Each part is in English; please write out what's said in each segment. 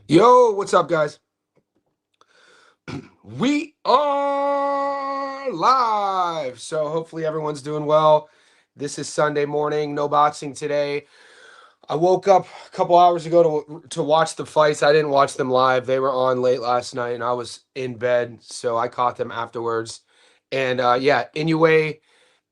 Yo, what's up, guys? We are live. So, hopefully, everyone's doing well. This is Sunday morning, no boxing today. I woke up a couple hours ago to watch the fights. I didn't watch them live. They were on late last night, and I was in bed, so I caught them afterwards. And yeah, Inoue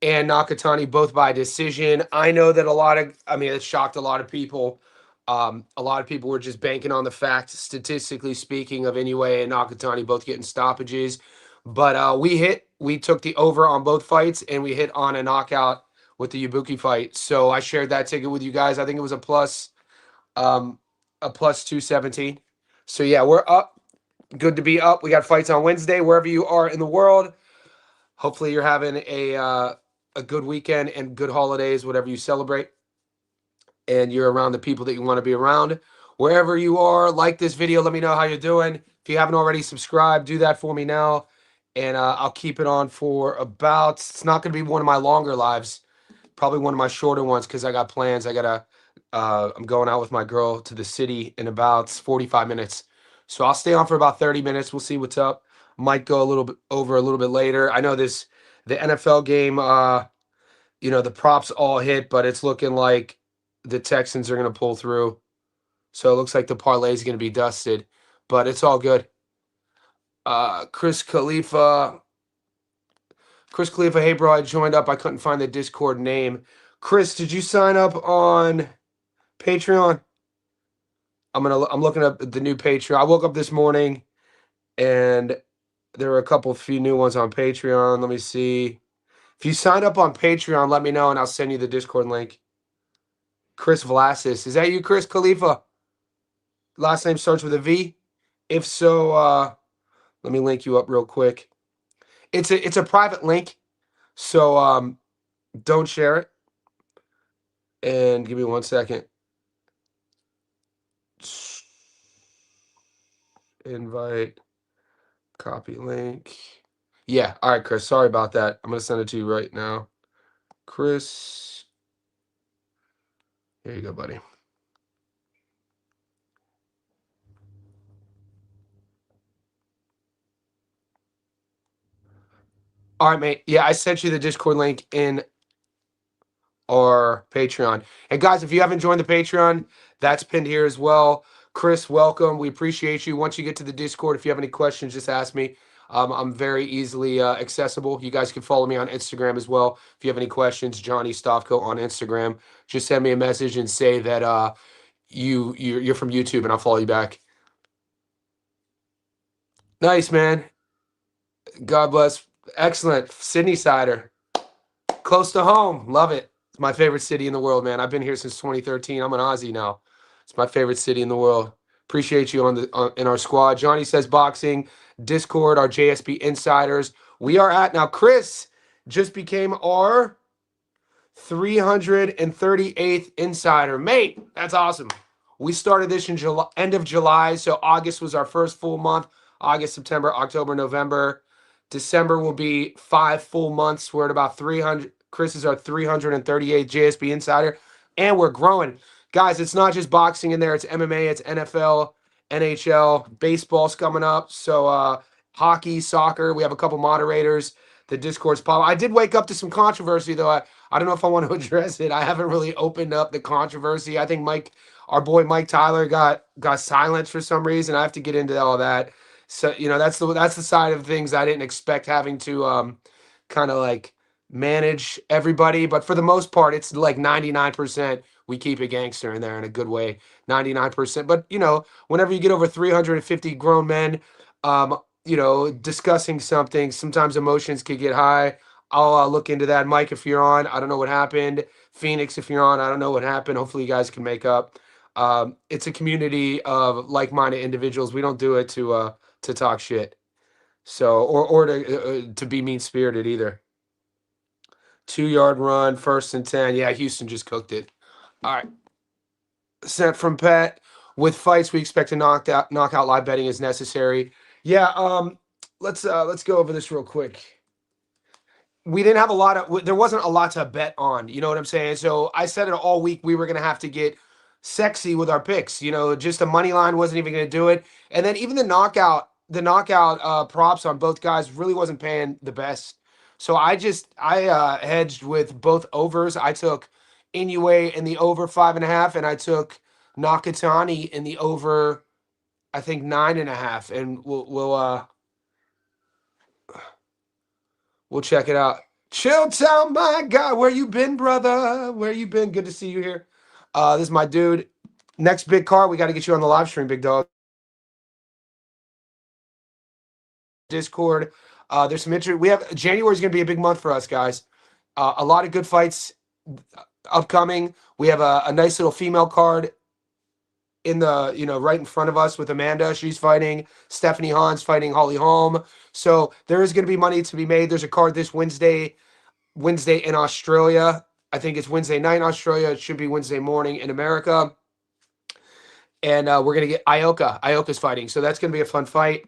and Nakatani both by decision. I know that it shocked a lot of people. A lot of people were just banking on the fact, statistically speaking, of Inoue and Nakatani both getting stoppages. But we took the over on both fights, and we hit on a knockout with the Ibuki fight. So I shared that ticket with you guys. I think it was um, a plus 217. So yeah, we're up. Good to be up. We got fights on Wednesday, wherever you are in the world. Hopefully, you're having a good weekend and good holidays, whatever you celebrate, and you're around the people that you want to be around. Wherever you are, like this video. Let me know how you're doing. If you haven't already subscribed, do that for me now, and I'll keep it on for about. It's not going to be one of my longer lives. Probably one of my shorter ones because I got plans. I'm going out with my girl to the city in about 45 minutes. So I'll stay on for about 30 minutes. We'll see what's up. Might go a little bit over a little bit later. I know the NFL game, the props all hit, but it's looking like the Texans are going to pull through. So it looks like the parlay is going to be dusted, but it's all good. Chris Khalifa. Chris Khalifa, hey bro, I joined up. I couldn't find the Discord name. Chris, did you sign up on Patreon? I'm looking up the new Patreon. I woke up this morning and there were a few new ones on Patreon. Let me see. If you sign up on Patreon, let me know and I'll send you the Discord link. Chris Vlasis. Is that you, Chris Khalifa? Last name starts with a V. If so, let me link you up real quick. It's a private link, so don't share it. And give me 1 second. Invite, copy link. Yeah, all right, Chris. Sorry about that. I'm gonna send it to you right now. Chris, here you go, buddy. All right, mate. Yeah, I sent you the Discord link in our Patreon. And guys, if you haven't joined the Patreon, that's pinned here as well. Chris, welcome. We appreciate you. Once you get to the Discord, if you have any questions, just ask me. I'm very easily accessible. You guys can follow me on Instagram as well. If you have any questions, Johnny Stavko on Instagram. Just send me a message and say that you're from YouTube, and I'll follow you back. Nice, man. God bless. Excellent. Sydney Sider. Close to home. Love it. It's my favorite city in the world, man. I've been here since 2013. I'm an Aussie now. It's my favorite city in the world. Appreciate you in our squad. Johnny says boxing, Discord, our JSP insiders. We are at now. Chris just became our 338th insider. Mate, that's awesome. We started this in July, end of July, so August was our first full month. August, September, October, November. December will be 5 full months. We're at about 300. Chris is our 338th JSB insider, and we're growing. Guys, it's not just boxing in there. It's MMA, it's NFL, NHL, baseball's coming up. So hockey, soccer. We have a couple moderators. The Discord's pop. I did wake up to some controversy, though. I don't know if I want to address it. I haven't really opened up the controversy. I think our boy Mike Tyler got silenced for some reason. I have to get into all that. So that's the side of things I didn't expect having to kind of like manage everybody. But for the most part, it's like 99%. We keep a gangster in there in a good way. 99%. But whenever you get over 350 grown men, discussing something, sometimes emotions could get high. I'll look into that. Mike, if you're on, I don't know what happened. Phoenix, if you're on, I don't know what happened. Hopefully, you guys can make up. It's a community of like-minded individuals. We don't do it to talk shit, so or to be mean-spirited either. 2-yard run, 1st and 10. Yeah, Houston just cooked it. All right. Sent from Pet. With fights, we expect a knockout live betting is necessary. Yeah, let's go over this real quick. We didn't have there wasn't a lot to bet on, you know what I'm saying? So I said it all week we were gonna have to get sexy with our picks. Just the money line wasn't even going to do it. And then even the knockout props on both guys really wasn't paying the best. So I hedged with both overs. I took Inoue in the over 5.5, and I took Nakatani in the over, I think 9.5. And we'll check it out. Chill town, my guy. Where you been, brother? Where you been? Good to see you here. This is my dude. Next big card, we got to get you on the live stream, big dog. Discord. There's some interest. January is going to be a big month for us, guys. A lot of good fights upcoming. We have a nice little female card in the right in front of us with Amanda. She's fighting. Stephanie Hahn's fighting Holly Holm. So there is going to be money to be made. There's a card this Wednesday in Australia. I think it's Wednesday night in Australia. It should be Wednesday morning in America. And we're going to get Ioka. Ioka's fighting. So that's going to be a fun fight.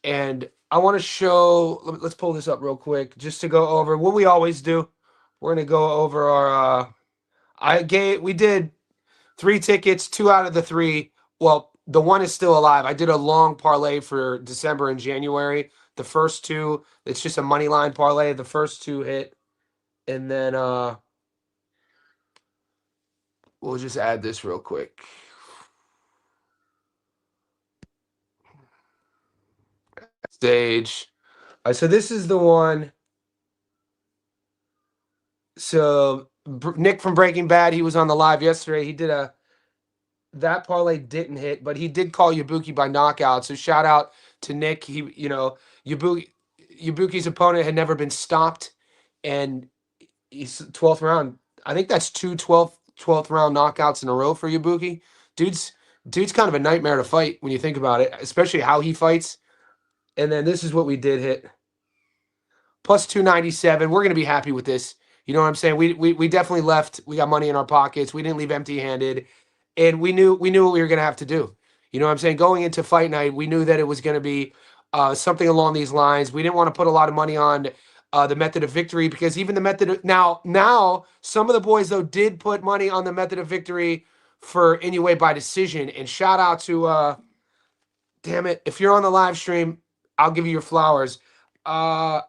And I want to show, let's pull this up real quick just to go over what we always do. We're going to go over our, we did 3 tickets, 2 out of the 3. Well, the one is still alive. I did a long parlay for December and January. The first 2, it's just a money line parlay. The first 2 hit. And then we'll just add this real quick. Stage. So this is the one. So Nick from Breaking Bad, he was on the live yesterday. He did that parlay didn't hit, but he did call Ibuki by knockout. So shout out to Nick. Ibuki's opponent had never been stopped, and he's 12th round. I think that's 12th round knockouts in a row for Ibuki. Dude's kind of a nightmare to fight when you think about it, especially how he fights. And then this is what we did hit. Plus 297. We're going to be happy with this. You know what I'm saying? We definitely left. We got money in our pockets. We didn't leave empty-handed. And we knew what we were going to have to do. You know what I'm saying? Going into fight night, we knew that it was going to be something along these lines. We didn't want to put a lot of money on the method of victory, because even the method of, now some of the boys, though, did put money on the method of victory for Inoue by decision. And shout out to, damn it, if you're on the live stream, I'll give you your flowers. Reconnect,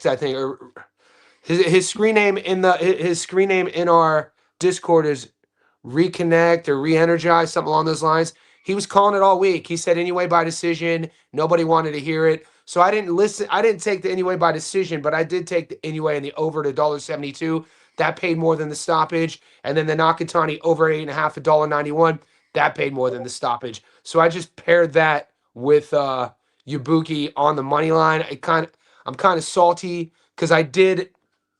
I think, or his screen name in our Discord is Reconnect or Re-energize, something along those lines. He was calling it all week. He said Inoue by decision. Nobody wanted to hear it. So I didn't listen. I didn't take the Inoue by decision, but I did take the Inoue and the over to $1.72. That paid more than the stoppage. And then the Nakatani over 8.5, $1.91. That paid more than the stoppage. So I just paired that with Ibuki on the money line. I'm kind of salty because I did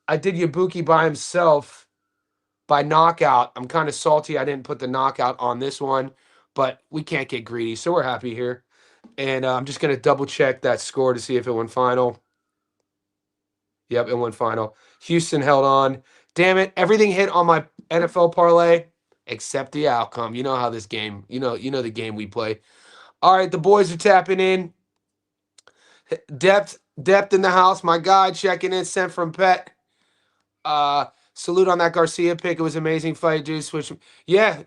Ibuki by himself by knockout. I'm kind of salty I didn't put the knockout on this one, but we can't get greedy, so we're happy here. And I'm just going to double check that score to see if it went final. Yep, it went final. Houston held on. Damn it, everything hit on my NFL parlay except the outcome. You know how this game, you know the game we play. All right, the boys are tapping in. Depth in the house. My guy checking in, sent from Pet. Salute on that Garcia pick. It was an amazing fight, dude. Yeah,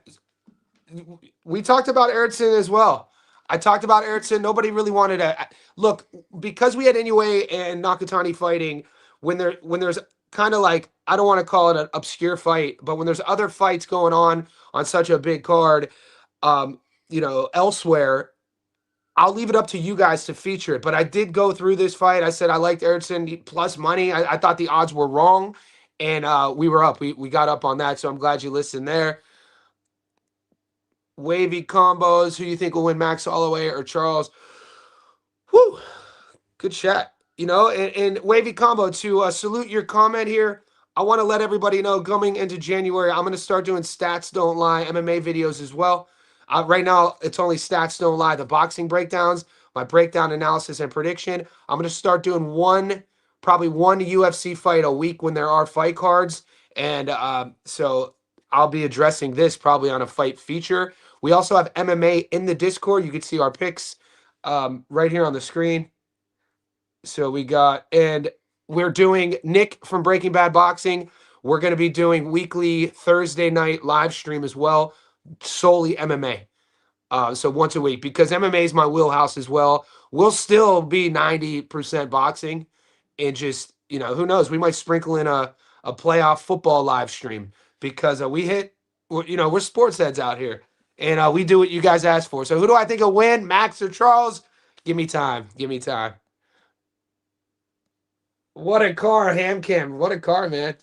we talked about Erickson as well. I talked about Erickson. Nobody really wanted to look, because we had Inoue and Nakatani fighting. When there's kind of like, I don't want to call it an obscure fight, but when there's other fights going on such a big card, elsewhere, I'll leave it up to you guys to feature it. But I did go through this fight. I said I liked Erickson plus money. I thought the odds were wrong, and we were up. We got up on that, so I'm glad you listened there. Wavy combos. Who you think will win, Max Holloway or Charles? Whew. Good chat. And Wavy combo, to salute your comment here. I want to let everybody know, coming into January, I'm going to start doing Stats Don't Lie MMA videos as well. Right now, it's only Stats Don't Lie, the boxing breakdowns, my breakdown analysis and prediction. I'm going to start doing probably one UFC fight a week when there are fight cards. And so I'll be addressing this probably on a fight feature. We also have MMA in the Discord. You can see our picks right here on the screen. So and we're doing Nick from Breaking Bad Boxing. We're going to be doing weekly Thursday night live stream as well, solely MMA. So once a week, because MMA is my wheelhouse as well. We'll still be 90% boxing, and just, who knows, we might sprinkle in a playoff football live stream, because we're sports heads out here, and we do what you guys ask for. So who do I think will win, Max or Charles? Give me time. Give me time. What a car, Ham Cam. What a car, man.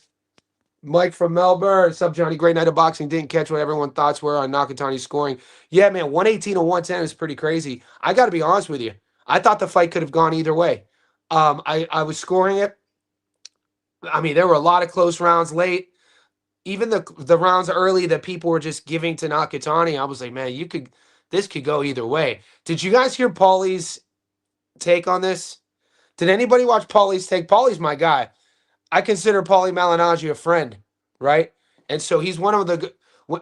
Mike from Melbourne. What's up, Johnny? Great night of boxing. Didn't catch what everyone's thoughts were on Nakatani scoring. Yeah, man, 118 to 110 is pretty crazy. I got to be honest with you. I thought the fight could have gone either way. I was scoring it. I mean, there were a lot of close rounds late. Even the rounds early that people were just giving to Nakatani, I was like, man, this could go either way. Did you guys hear Paulie's take on this? Did anybody watch Paulie's take? Paulie's my guy. I consider Paulie Malignaggi a friend, right? And so he's one of the.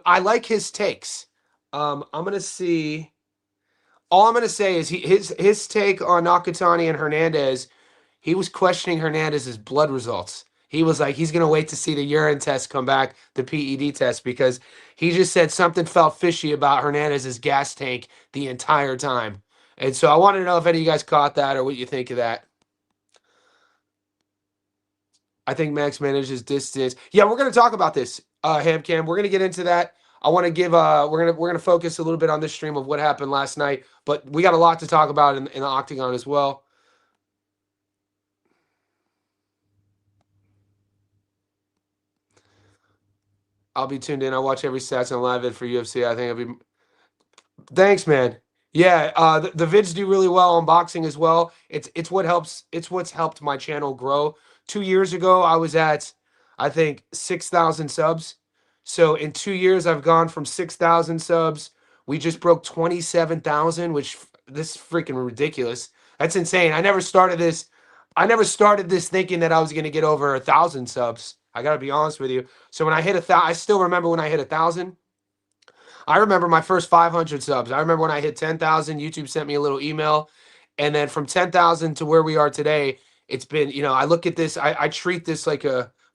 I like his takes. I'm gonna see. All I'm gonna say is his take on Nakatani and Hernandez. He was questioning Hernandez's blood results. He was like, he's gonna wait to see the urine test come back, the PED test, because he just said something felt fishy about Hernandez's gas tank the entire time. And so I want to know if any of you guys caught that or what you think of that. I think Max manages distance. Yeah, we're gonna talk about this, Hamcam. We're gonna get into that. I want to give we're gonna focus a little bit on this stream of what happened last night, but we got a lot to talk about in the octagon as well. I'll be tuned in. I watch every stats and live vid for UFC. I think I'll be. Thanks, man. Yeah, the vids do really well on boxing as well. It's what helps. It's what's helped my channel grow. 2 years ago, I was at, I think, 6,000 subs. So in 2 years, I've gone from 6,000 subs. We just broke 27,000, which this is freaking ridiculous. That's insane. I never started this. I never started this thinking that I was going to get over 1,000 subs. I got to be honest with you. So when I hit 1,000, I still remember when I hit 1,000. I remember my first 500 subs. I remember when I hit 10,000, YouTube sent me a little email. And then from 10,000 to where we are today, it's been, I look at this, I treat this like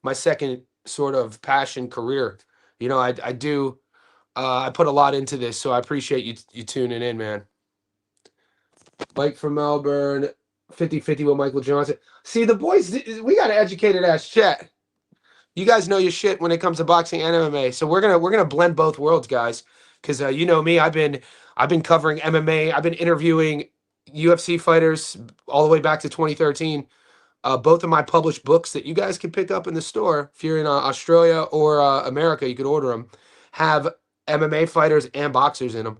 my second sort of passion career. I do, I put a lot into this, so I appreciate you tuning in, man. Mike from Melbourne, 50-50 with Michael Johnson. See, the boys, we got an educated ass chat. You guys know your shit when it comes to boxing and MMA. So we're gonna blend both worlds, guys. Because you know me, I've been covering MMA. I've been interviewing UFC fighters all the way back to 2013. Both of my published books that you guys can pick up in the store, if you're in Australia or America, you could order them, have MMA fighters and boxers in them,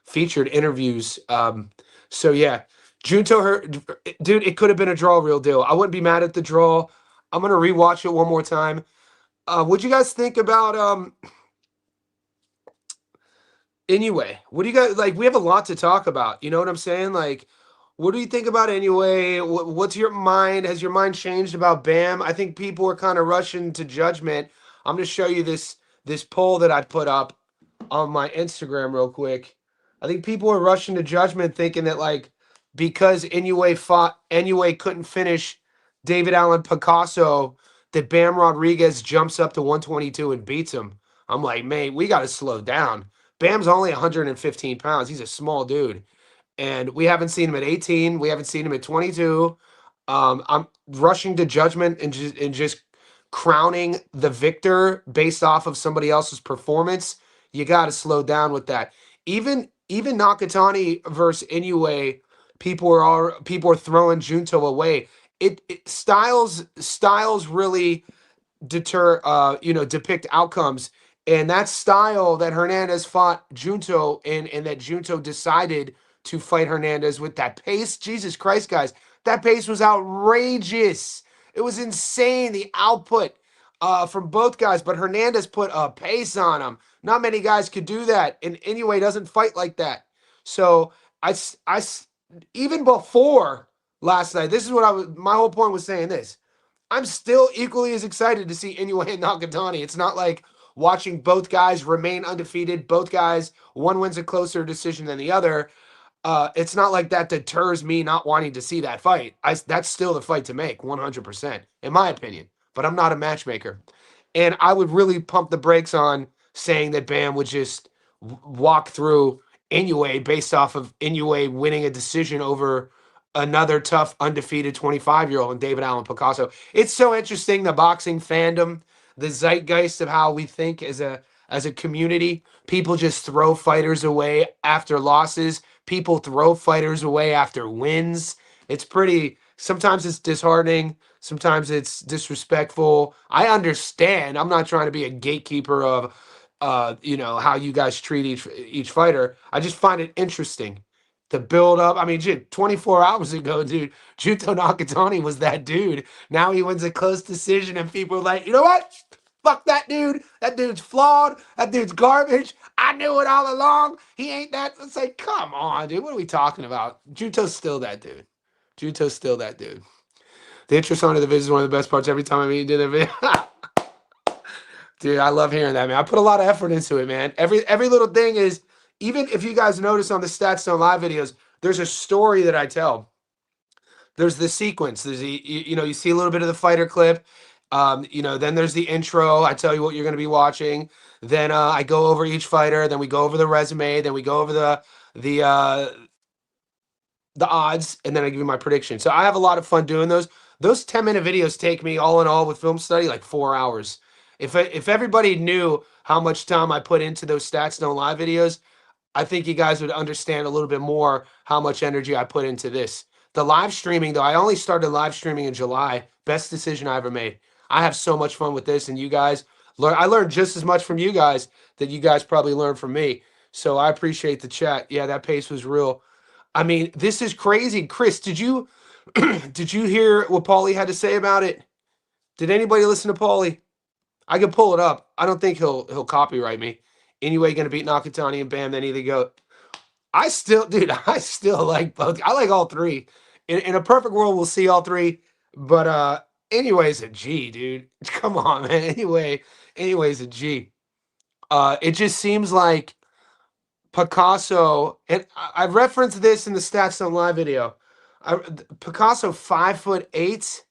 featured interviews. So yeah, Junto, dude, it could have been a draw, real deal. I wouldn't be mad at the draw. I'm gonna rewatch it one more time. What'd you guys think about Inoue? What do you guys like? We have a lot to talk about. You know what I'm saying? Like, what do you think about Inoue? What's your mind? Has your mind changed about Bam? I think people are kind of rushing to judgment. I'm gonna show you this poll that I put up on my Instagram real quick. I think people are rushing to judgment, thinking that like because Inoue couldn't finish David Allen Picasso, that Bam Rodriguez jumps up to 122 and beats him. I'm like, man, we got to slow down. Bam's only 115 pounds. He's a small dude. And we haven't seen him at 18. We haven't seen him at 22. I'm rushing to judgment and just crowning the victor based off of somebody else's performance. You got to slow down with that. Even Nakatani versus Inoue, people are throwing Junto away. Styles really depict outcomes, and that style that Hernandez fought Junto and that Junto decided to fight Hernandez with, that pace, Jesus Christ, guys, that pace was outrageous. It was insane, the output from both guys, but Hernandez put a pace on him. Not many guys could do that, and Inoue doesn't fight like that. So I even before last night, this is what my whole point was saying this. I'm still equally as excited to see Inoue and Nakatani. It's not like watching both guys remain undefeated. Both guys, one wins a closer decision than the other. It's not like that deters me not wanting to see that fight. That's still the fight to make, 100%, in my opinion. But I'm not a matchmaker. And I would really pump the brakes on saying that Bam would just walk through Inoue based off of Inoue winning a decision over another tough undefeated 25-year-old and David Allen Picasso. It's so interesting, the boxing fandom, the zeitgeist of how we think as a community. People just throw fighters away after losses. People throw fighters away after wins. It's pretty, sometimes it's disheartening. Sometimes it's disrespectful. I understand. I'm not trying to be a gatekeeper of how you guys treat each fighter. I just find it interesting. The build up. I mean, 24 hours ago, dude, Junto Nakatani was that dude. Now he wins a close decision, and people are like, you know what? Fuck that dude. That dude's flawed. That dude's garbage. I knew it all along. He ain't that. It's like, come on, dude. What are we talking about? Junto's still that dude. Junto's still that dude. The intro song to the video is one of the best parts every time I meet you do the video. Dude, I love hearing that, man. I put a lot of effort into it, man. Every little thing is, even if you guys notice on the Stats Don't Lie videos, there's a story that I tell. There's the sequence. There's you see a little bit of the fighter clip. Then there's the intro. I tell you what you're going to be watching. Then I go over each fighter. Then we go over the resume. Then we go over the odds, and then I give you my prediction. So I have a lot of fun doing those. Those 10-minute videos take me all in all with film study like 4 hours. If everybody knew how much time I put into those Stats Don't Lie videos, I think you guys would understand a little bit more how much energy I put into this. The live streaming, though, I only started live streaming in July. Best decision I ever made. I have so much fun with this, and you guys learn. I learned just as much from you guys that you guys probably learned from me. So I appreciate the chat. Yeah, that pace was real. I mean, this is crazy. Chris, did you did you hear what Paulie had to say about it? Did anybody listen to Paulie? I can pull it up. I don't think he'll copyright me. Anyway, gonna beat Nakatani and Bam, then either go. I still like both. I like all three. In a perfect world, we'll see all three. But anyways, a G, dude. Come on, man. Anyways, a G. It just seems like Picasso, and I referenced this in the Stats Don't Lie video. Picasso 5'8",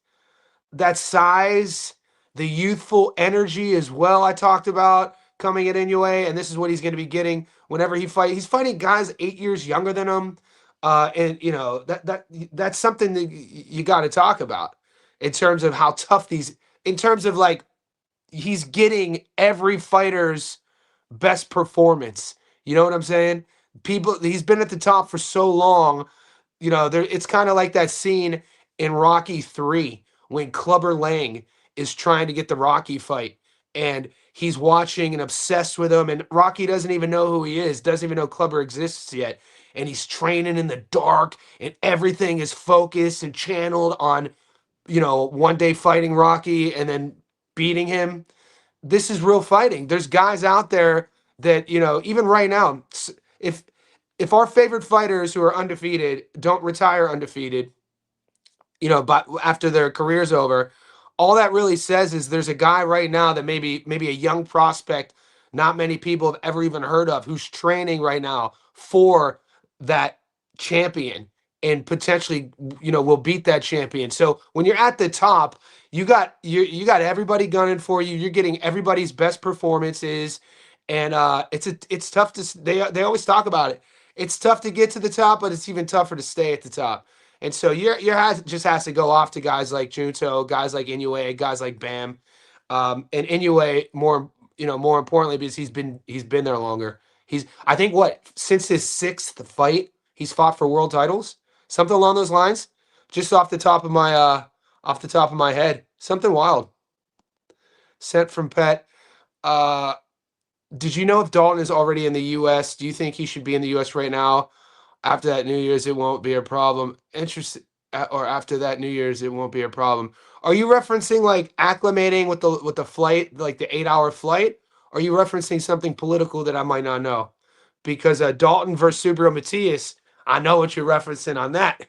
that size, the youthful energy as well. I talked about coming at Inoue, and this is what he's going to be getting whenever he fight. He's fighting guys 8 years younger than him, and that's something that you got to talk about in terms of how tough these. In terms of like, he's getting every fighter's best performance. You know what I'm saying? He's been at the top for so long. It's kind of like that scene in Rocky 3 when Clubber Lang is trying to get the Rocky fight, and he's watching and obsessed with him, and Rocky doesn't even know who he is, doesn't even know Clubber exists yet, and he's training in the dark, and everything is focused and channeled on, one day fighting Rocky and then beating him. This is real fighting. There's guys out there that, even right now, if our favorite fighters who are undefeated don't retire undefeated, but after their career's over, all that really says is there's a guy right now that maybe a young prospect not many people have ever even heard of, who's training right now for that champion and potentially, will beat that champion. So when you're at the top, you got everybody gunning for you. You're getting everybody's best performances, and it's tough to. They always talk about it. It's tough to get to the top, but it's even tougher to stay at the top. And so just has to go off to guys like Junto, guys like Inoue, guys like Bam, and Inoue more importantly because he's been there longer. I think since his 6th fight he's fought for world titles, something along those lines. Just off the top of my head, something wild. Sent from Pet. Did you know if Dalton is already in the U.S.? Do you think he should be in the U.S. right now? After that New Year's, it won't be a problem. Or after that New Year's, it won't be a problem. Are you referencing like acclimating with the flight, like the 8-hour flight? Or are you referencing something political that I might not know? Because Dalton versus Subriel Matias, I know what you're referencing on that.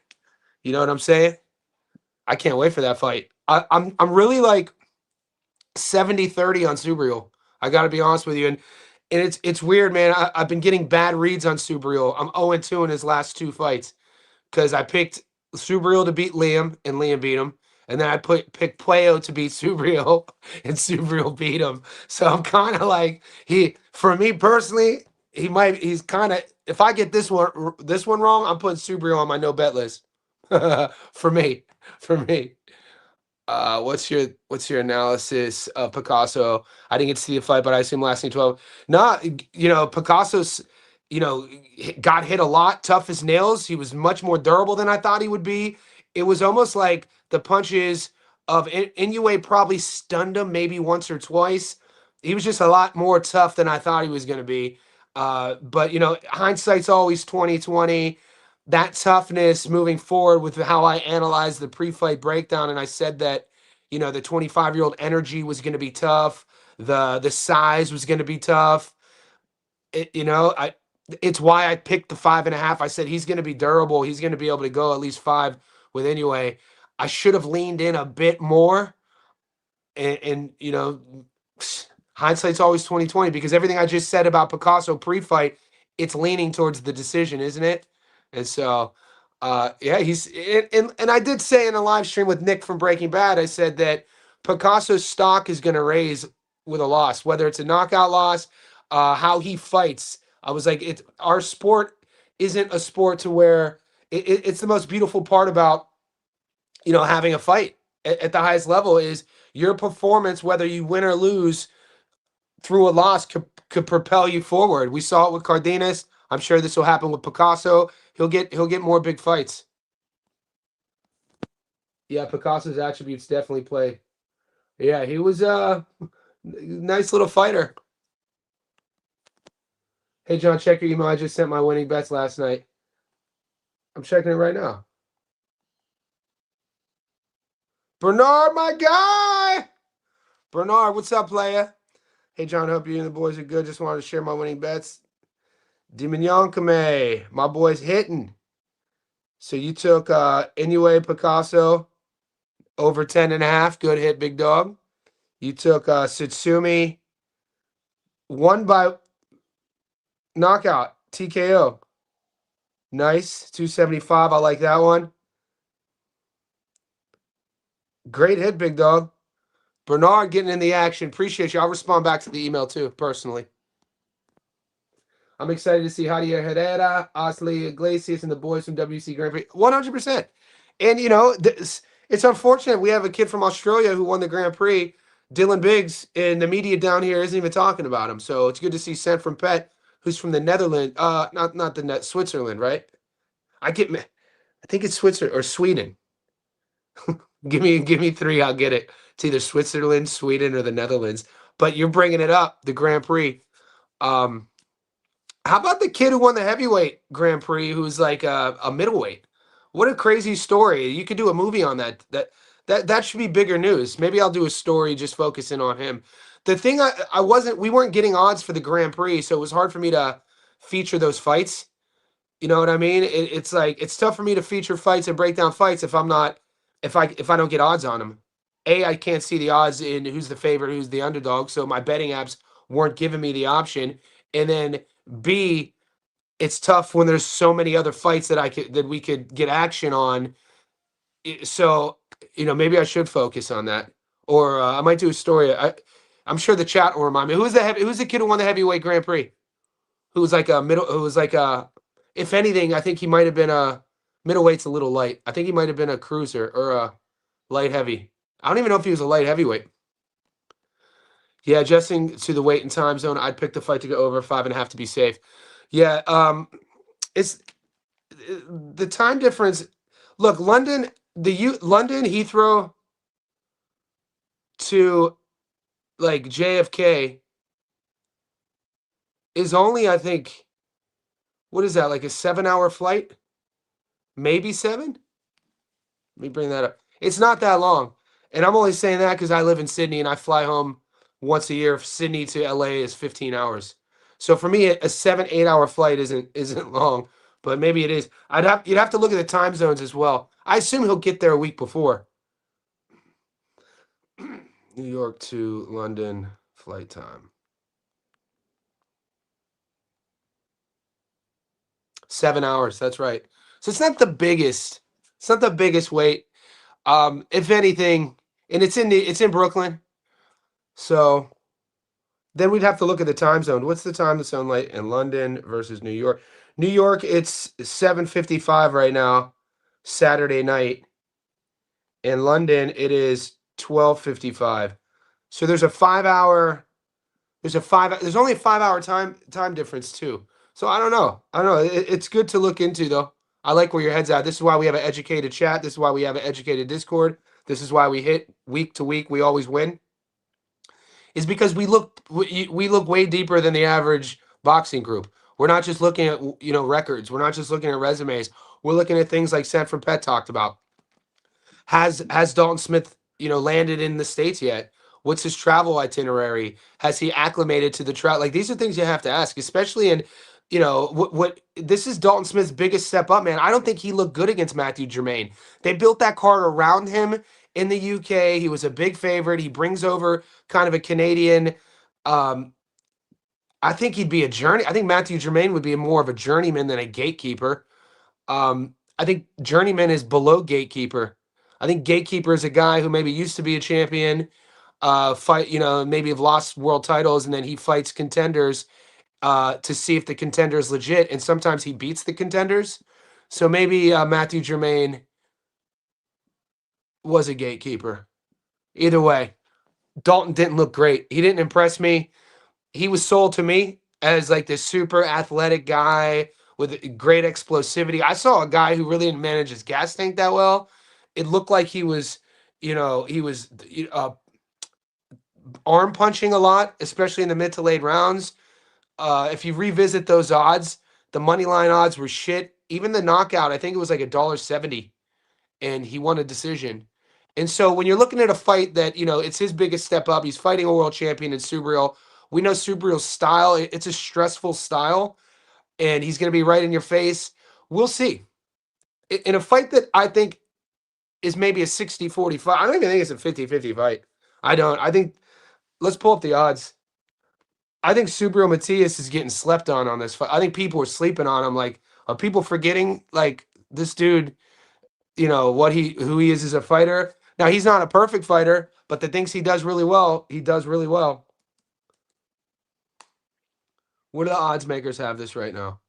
You know what I'm saying? I can't wait for that fight. I'm really like 70-30 on Subriel. I got to be honest with you. And it's weird, man. I've been getting bad reads on Subriel. I'm 0-2 in his last 2 fights because I picked Subriel to beat Liam, and Liam beat him. and then I pick Puello to beat Subriel, and Subriel beat him. So I'm kind of like for me personally, he's kind of, if I get this one wrong, I'm putting Subriel on my no bet list. for me, for me. What's your analysis of Picasso? I didn't get to see the fight, but I assume lasting 12. No, Picasso's, got hit a lot, tough as nails. He was much more durable than I thought he would be. It was almost like the punches of Inoue probably stunned him maybe once or twice. He was just a lot more tough than I thought he was going to be. But hindsight's always 2020. That toughness moving forward with how I analyzed the pre-fight breakdown, and I said that the 25-year-old energy was going to be tough, the size was going to be tough. It's why I picked the 5.5. I said he's going to be durable, he's going to be able to go at least 5 with Inoue. I should have leaned in a bit more, and hindsight's always 2020, because everything I just said about Picasso pre-fight, it's leaning towards the decision, isn't it? And so, yeah, and I did say in a live stream with Nick from Breaking Bad, I said that Picasso's stock is going to raise with a loss, whether it's a knockout loss, how he fights. I was like, our sport isn't a sport to where it's the most beautiful part about having a fight at the highest level is your performance, whether you win or lose through a loss, could propel you forward. We saw it with Cardenas. I'm sure this will happen with Picasso. He'll get more big fights. Yeah, Picasso's attributes definitely play. Yeah, he was a nice little fighter. Hey John, check your email. I just sent my winning bets last night. I'm checking it right now. Bernard, my guy. Bernard, what's up, player? Hey John, hope you and the boys are good. Just wanted to share my winning bets. Diminyonkame, my boy's hitting. So you took Inoue Picasso over 10.5. Good hit, big dog. You took Satsumi, won by knockout, TKO. Nice, 275. I like that one. Great hit, big dog. Bernard getting in the action. Appreciate you. I'll respond back to the email too, personally. I'm excited to see Javier Herrera, Osley Iglesias, and the boys from WC Grand Prix. 100%. And, it's unfortunate we have a kid from Australia who won the Grand Prix, Dylan Biggs, and the media down here isn't even talking about him. So it's good to see Sent from Pet, who's from the Netherlands, not the net, Switzerland, right? I think it's Switzerland or Sweden. give me 3, I'll get it. It's either Switzerland, Sweden, or the Netherlands. But you're bringing it up, the Grand Prix. How about the kid who won the heavyweight Grand Prix, who's like a middleweight? What a crazy story! You could do a movie on that. That should be bigger news. Maybe I'll do a story just focusing on him. The thing we weren't getting odds for the Grand Prix, so it was hard for me to feature those fights. You know what I mean? It's like it's tough for me to feature fights and break down fights if I don't get odds on them. I can't see the odds in who's the favorite, who's the underdog, so my betting apps weren't giving me the option. And then B, it's tough when there's so many other fights that we could get action on. So, maybe I should focus on that, or I might do a story. I'm sure the chat will remind me. Who's the kid who won the heavyweight Grand Prix? Who was like a middle? Who was like a? If anything, I think he might have been a middleweight's a little light. I think he might have been a cruiser or a light heavy. I don't even know if he was a light heavyweight. Yeah, adjusting to the weight and time zone, I'd pick the fight to go over 5.5 to be safe. Yeah, it's the time difference. Look, London Heathrow to like JFK is only, I think, what is that, like a 7-hour flight? Maybe 7? Let me bring that up. It's not that long. And I'm only saying that because I live in Sydney and I fly home once a year. Sydney to LA is 15 hours. So for me, a 7-8 hour flight isn't long, but maybe it is. You'd have to look at the time zones as well. I assume he'll get there a week before. New York to London flight time. 7 hours. That's right. So it's not the biggest. It's not the biggest wait. If anything, and it's in Brooklyn, so then we'd have to look at the time zone. What's the time the sunlight in London versus New York? New York, it's 7:55 right now, Saturday night. In London, it is 12:55. So there's only a 5 hour time difference too. So I don't know. I don't know. It's good to look into though. I like where your head's at. This is why we have an educated chat. This is why we have an educated Discord. This is why we hit week to week. We always win. Is because we look way deeper than the average boxing group. We're not just looking at records. We're not just looking at resumes. We're looking at things like Sanford Pet talked about. Has Dalton Smith landed in the States yet? What's his travel itinerary? Has he acclimated to the travel? Like, these are things you have to ask, especially in what this is Dalton Smith's biggest step up, man. I don't think he looked good against Matthew Germain. They built that card around him in the UK. He was a big favorite. He brings over kind of a Canadian. Um, I think he'd be a journey. I think Matthew Germain would be more of a journeyman than a gatekeeper. I think journeyman is below gatekeeper. I think gatekeeper is a guy who maybe used to be a champion, maybe have lost world titles, and then he fights contenders to see if the contender is legit, and sometimes he beats the contenders. So maybe Matthew Germain was a gatekeeper. Either way, Dalton didn't look great. He didn't impress me. He was sold to me as like this super athletic guy with great explosivity. I saw a guy who really didn't manage his gas tank that well. It looked like he was, arm punching a lot, especially in the mid to late rounds. If you revisit those odds, the money line odds were shit. Even the knockout, I think it was like $1.70, and he won a decision. And so when you're looking at a fight that it's his biggest step up, he's fighting a world champion in Subriel. We know Subriel's style; it's a stressful style, and he's going to be right in your face. We'll see. In a fight that I think is maybe a 60-40 fight, I don't even think it's a 50-50 fight. I don't. I think let's pull up the odds. I think Subriel Matias is getting slept on this fight. I think people are sleeping on him. Like, are people forgetting like this dude? Who he is as a fighter. Now he's not a perfect fighter, but the things he does really well, he does really well. What do the odds makers have this right now?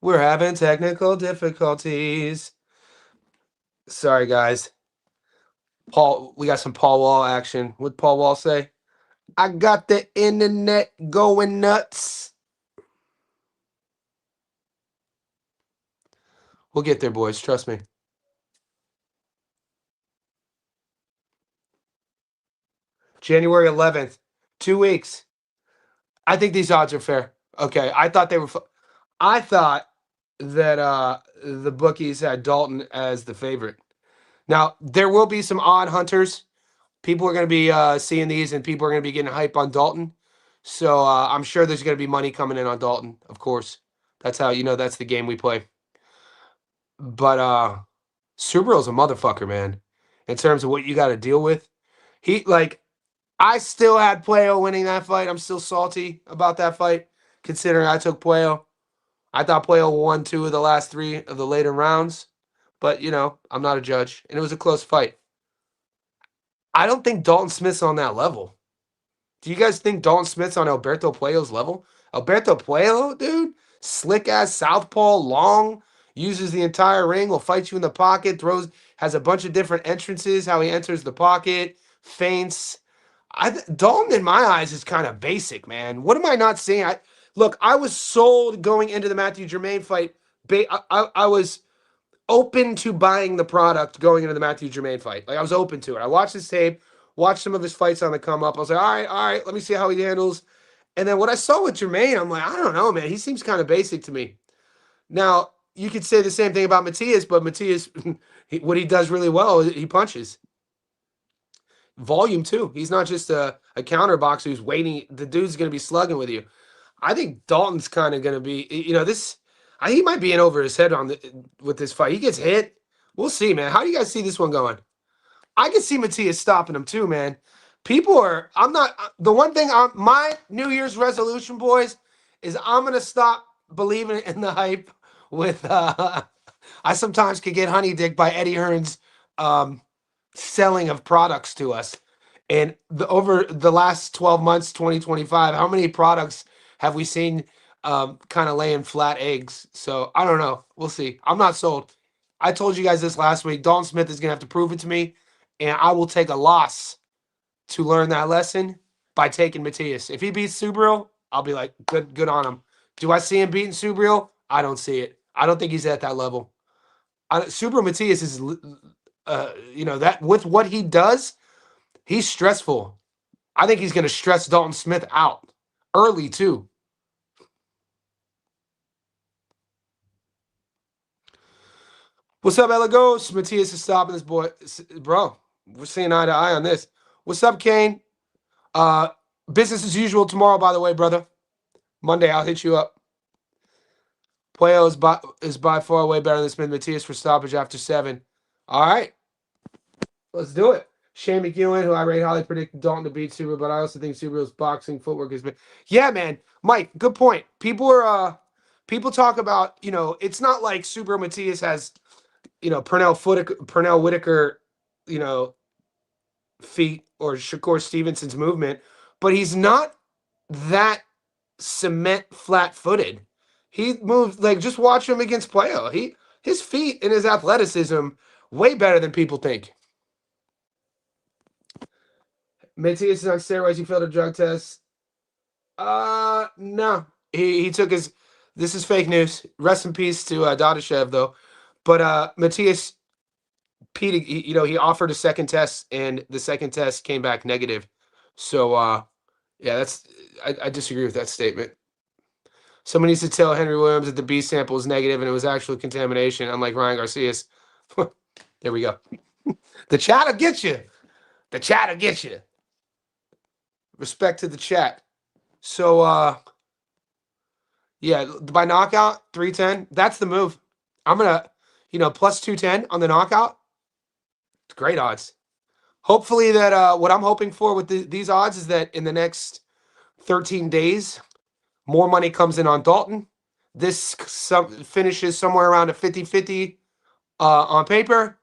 We're having technical difficulties. Sorry, guys. We got some Paul Wall action. What'd Paul Wall say? I got the internet going nuts. We'll get there, boys. Trust me. January 11th. 2 weeks. I think these odds are fair. Okay. I thought they were. I thought that the bookies had Dalton as the favorite. Now, there will be some odd hunters. People are going to be seeing these, and people are going to be getting hype on Dalton. So I'm sure there's going to be money coming in on Dalton, of course. That's how that's the game we play. But Subaru's a motherfucker, man. In terms of what you got to deal with, I still had Puello winning that fight. I'm still salty about that fight, considering I took Puello. I thought Puello won 2 of the last 3 of the later rounds, but I'm not a judge, and it was a close fight. I don't think Dalton Smith's on that level. Do you guys think Dalton Smith's on Alberto Puello's level? Alberto Puello, dude, slick ass southpaw, long, uses the entire ring, will fight you in the pocket, has a bunch of different entrances, how he enters the pocket, feints. Dalton, in my eyes, is kind of basic, man. What am I not seeing? I was sold going into the Matthew Germain fight. I was open to buying the product going into the Matthew Germain fight. Like, I was open to it. I watched his tape, watched some of his fights on the come up. I was like, all right, let me see how he handles. And then what I saw with Germain, I'm like, I don't know, man. He seems kind of basic to me. Now, you could say the same thing about Matias, but Matias, what he does really well, he punches. Volume too. He's not just a counter boxer who's waiting. The dude's going to be slugging with you. I think Dalton's kind of going to be, this. He might be in over his head with this fight. He gets hit. We'll see, man. How do you guys see this one going? I can see Matias stopping him too, man. People are. I'm not. The one thing. My New Year's resolution, boys, is I'm gonna stop believing in the hype. With I sometimes could get honey dick by Eddie Hearn's selling of products to us. And over the last 12 months, 2025, how many products have we seen kind of laying flat eggs? So I don't know. We'll see. I'm not sold. I told you guys this last week. Dalton Smith is going to have to prove it to me. And I will take a loss to learn that lesson by taking Matias. If he beats Subriel, I'll be like, good on him. Do I see him beating Subriel? I don't see it. I don't think he's at that level. Subriel Matias is, that with what he does, he's stressful. I think he's going to stress Dalton Smith out early, too. What's up, Ella Ghost? Matias is stopping this boy. Bro, we're seeing eye to eye on this. What's up, Kane? Business as usual tomorrow, by the way, brother. Monday, I'll hit you up. Puello is by far way better than Smith. Matias for stoppage after 7. All right. Let's do it. Shane McEwen, who I rate highly, predicted Dalton to beat Subaru, but I also think Subaru's boxing footwork has been. Yeah, man. Mike, good point. People talk about, it's not like Subaru Matias has, Pernell Whitaker, feet or Shakur Stevenson's movement, but he's not that cement flat-footed. He moves like just watch him against Puello. His feet and his athleticism way better than people think. Matias is on steroids. He failed a drug test. No. He took his. This is fake news. Rest in peace to Dadashev, though. But Matias, Pete, he offered a second test, and the second test came back negative. So, yeah, I disagree with that statement. Someone needs to tell Henry Williams that the B sample is negative and it was actual contamination, unlike Ryan Garcia's. There we go. The chat will get you. The chat will get you. Respect to the chat. So, yeah, by knockout, 310. That's the move. I'm going to, plus 210 on the knockout. It's great odds. Hopefully that what I'm hoping for with these odds is that in the next 13 days, more money comes in on Dalton. This finishes somewhere around a 50-50 on paper,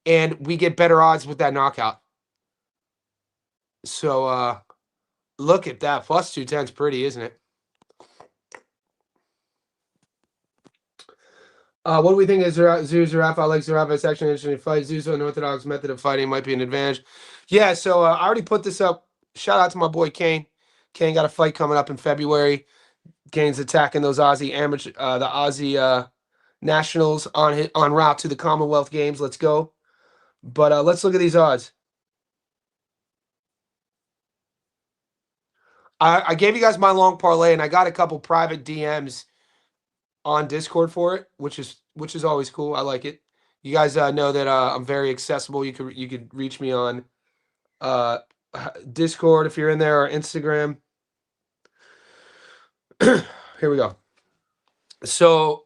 and we get better odds with that knockout. So look at that. Plus 210 is pretty, isn't it? What do we think is Zerafa? I like Zerafa. It's actually an interesting fight. Zeu's unorthodox method of fighting might be an advantage. Yeah, so I already put this up. Shout out to my boy Kane. Kane got a fight coming up in February. Kane's attacking those Aussie amateur, the Aussie nationals on route to the Commonwealth Games. Let's go. But let's look at these odds. I gave you guys my long parlay, and I got a couple private DMs on Discord for it, which is always cool. I like it. You guys know that I'm very accessible. You could reach me on Discord if you're in there, or Instagram. Here we go. So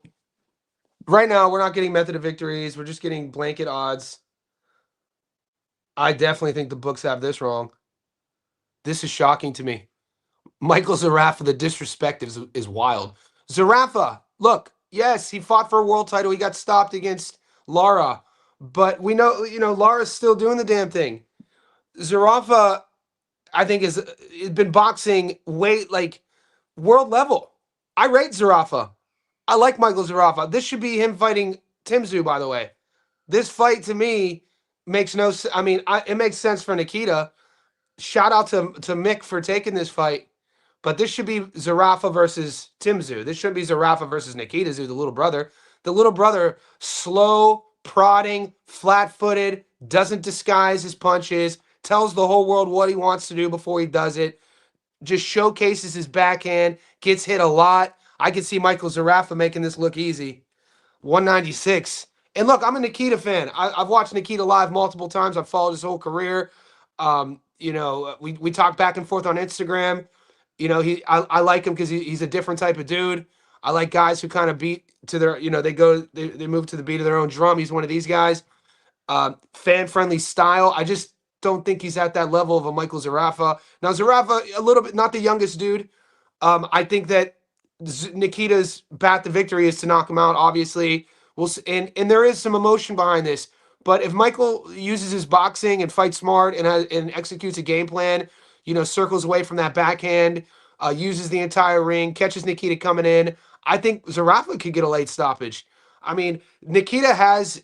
right now we're not getting method of victories. We're just getting blanket odds. I definitely think the books have this wrong. This is shocking to me. Michael Zerafa, the disrespect is wild. Zerafa, look, yes, he fought for a world title. He got stopped against Lara. But we know, Lara's still doing the damn thing. Zerafa, I think, has been boxing world level. I rate Zerafa. I like Michael Zerafa. This should be him fighting Tim Tszyu, by the way. This fight, to me, makes no sense. I mean, it makes sense for Nikita. Shout out to Mick for taking this fight. But this should be Zerafa versus Tim Tszyu. This shouldn't be Zerafa versus Nikita Tszyu, the little brother. The little brother, slow, prodding, flat-footed, doesn't disguise his punches, tells the whole world what he wants to do before he does it, just showcases his backhand, gets hit a lot. I can see Michael Zerafa making this look easy. 196. And look, I'm a Nikita fan. I've watched Nikita live multiple times. I've followed his whole career. We talk back and forth on Instagram. I like him because he's a different type of dude. I like guys who kind of beat to their, they move to the beat of their own drum. He's one of these guys. Fan friendly style. I just don't think he's at that level of a Michael Zarafa. Now Zarafa, a little bit, not the youngest dude. I think that Nikita's path to victory is to knock him out. Obviously, and there is some emotion behind this. But if Michael uses his boxing and fights smart and executes a game plan, circles away from that backhand, uses the entire ring, catches Nikita coming in, I think Zarafa could get a late stoppage. I mean, Nikita has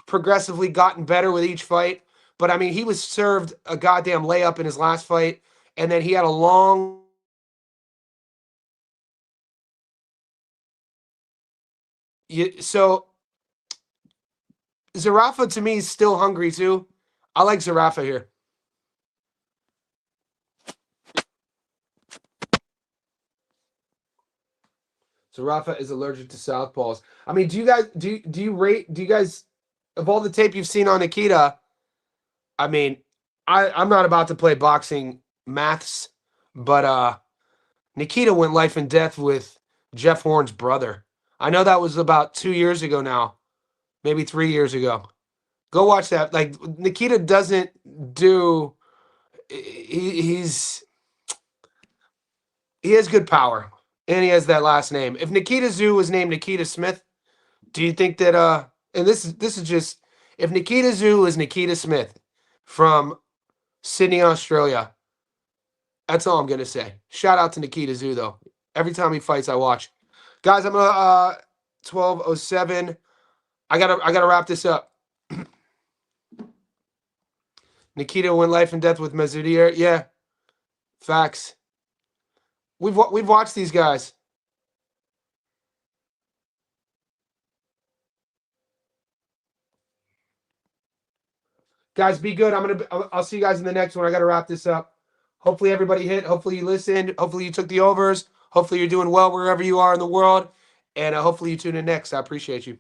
progressively gotten better with each fight, but I mean, he was served a goddamn layup in his last fight, and then he had a long. So Zarafa to me is still hungry too. I like Zarafa here. Zarafa is allergic to southpaws. I mean, do you guys of all the tape you've seen on Nikita? I mean, I'm not about to play boxing maths, but Nikita went life and death with Jeff Horn's brother. I know that was about 2 years ago now, maybe 3 years ago. Go watch that. Like Nikita doesn't do. He's he has good power, and he has that last name. If Nikita Zoo was named Nikita Smith, do you think that And this is just if Nikita Zoo is Nikita Smith from Sydney, Australia. That's all I'm gonna say. Shout out to Nikita Zoo though. Every time he fights, I watch. Guys, I'm gonna 12:07. I gotta wrap this up. Nikita went life and death with Mazudir. Yeah, facts. We've watched these guys. Guys, be good. I'll see you guys in the next one. I got to wrap this up. Hopefully everybody hit. Hopefully you listened. Hopefully you took the overs. Hopefully you're doing well wherever you are in the world. And hopefully you tune in next. I appreciate you.